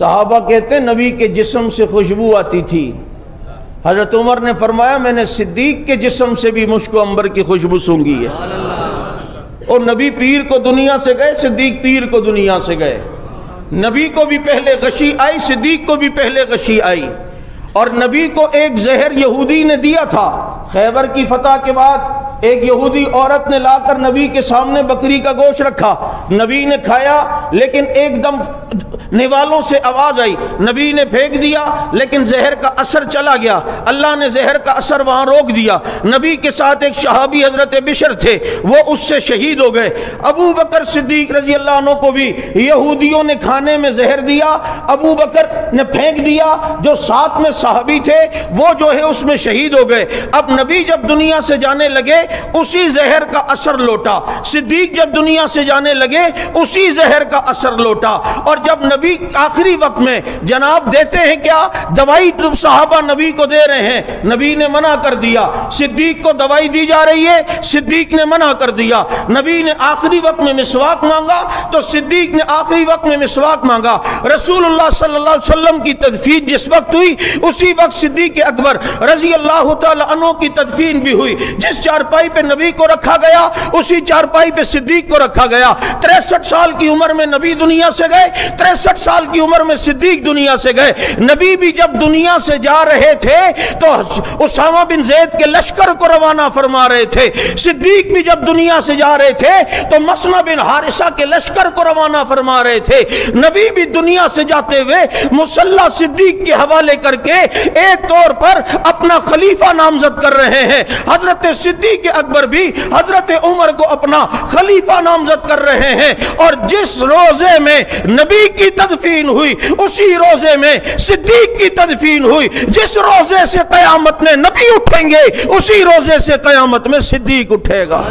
صحابہ کہتے ہیں نبی کے جسم سے خوشبو آتی تھی. حضرت عمر نے فرمایا میں نے صدیق کے جسم سے بھی مشک و عنبر کی خوشبو سونگھی ہے. اور نبی پیر کو دنیا سے گئے، صدیق پیر کو دنیا سے گئے. نبی کو بھی پہلے غشی آئی، صدیق کو بھی پہلے غشی آئی. اور نبی کو ایک زہر یہودی نے دیا تھا. خیبر کی فتح کے بعد ایک یہودی عورت نے لا کر نبی کے سامنے بکری کا گوشت رکھا. نبی نے کھایا لیکن ایک دم نوالوں سے آواز آئی. نبی نے پھینک دیا لیکن زہر کا اثر چلا گیا. اللہ نے زہر کا اثر وہاں روک دیا. نبی کے ساتھ ایک صحابی حضرت بشر تھے، وہ اس سے شہید ہو گئے. ابو بکر صدیق رضی اللہ عنہ کو بھی یہودیوں نے کھانے میں زہر دیا. ابو بکر نے پھینک دیا. جو ساتھ میں صحابی تھے وہ جو ہے اس میں شہید ہو گئے. اب نبی جب دنیا سے جانے لگے اسی زہر کا اثر لوٹا. صدیق جب دنیا سے جانے لگے اسی زہر کا اثر لوٹا. اور جب نبی آخری وقت میں جناب دیتے ہیں کیا دوائی صحابہ نبی کو دے رہے ہیں، نبی نے منع کر دیا. صدیق کو دوائی دی جا رہی ہے، صدیق نے منع کر دیا. نبی نے آخری وقت میں مسواک مانگا تو صدیق نے آخری وقت میں مسواک مانگا. رسول اللہ صلی اللہ علیہ وسلم کی تدفین جس وقت ہوئی اسی وقت صدیق اکبر رضی اللہ تعالی عنہ کی تدفین بھی ہوئی. جس چارپائی پہ نبی کو رکھا گیا اسی چارپائی پہ صدیق کو رکھا گیا. 63 سال کی عمر میں نبی دنیا سے گئے، 63 سال کی عمر میں صدیق دنیا سے گئے. نبی بھی جب دنیا سے جا رہے تھے تو اسامہ بن زید کے لشکر کو روانہ فرما رہے تھے. صدیق بھی جب دنیا سے جا رہے تھے تو مسنہ بن حارثہ کے لشکر کو روانہ فرما رہے تھے. نبی بھی دنیا سے جاتے ہوئے مصلی صدیق کے حوالے کر کے ایک طور پر اپنا خلیفہ نامزد کر رہے ہیں. حضرت صدیق اکبر بھی حضرت عمر کو اپنا خلیفہ نامزد کر رہے ہیں. اور جس روزے میں نبی کی تدفین ہوئی اسی روزے میں صدیق کی تدفین ہوئی. جس روزے سے قیامت میں نبی اٹھیں گے اسی روزے سے قیامت میں صدیق اٹھے گا.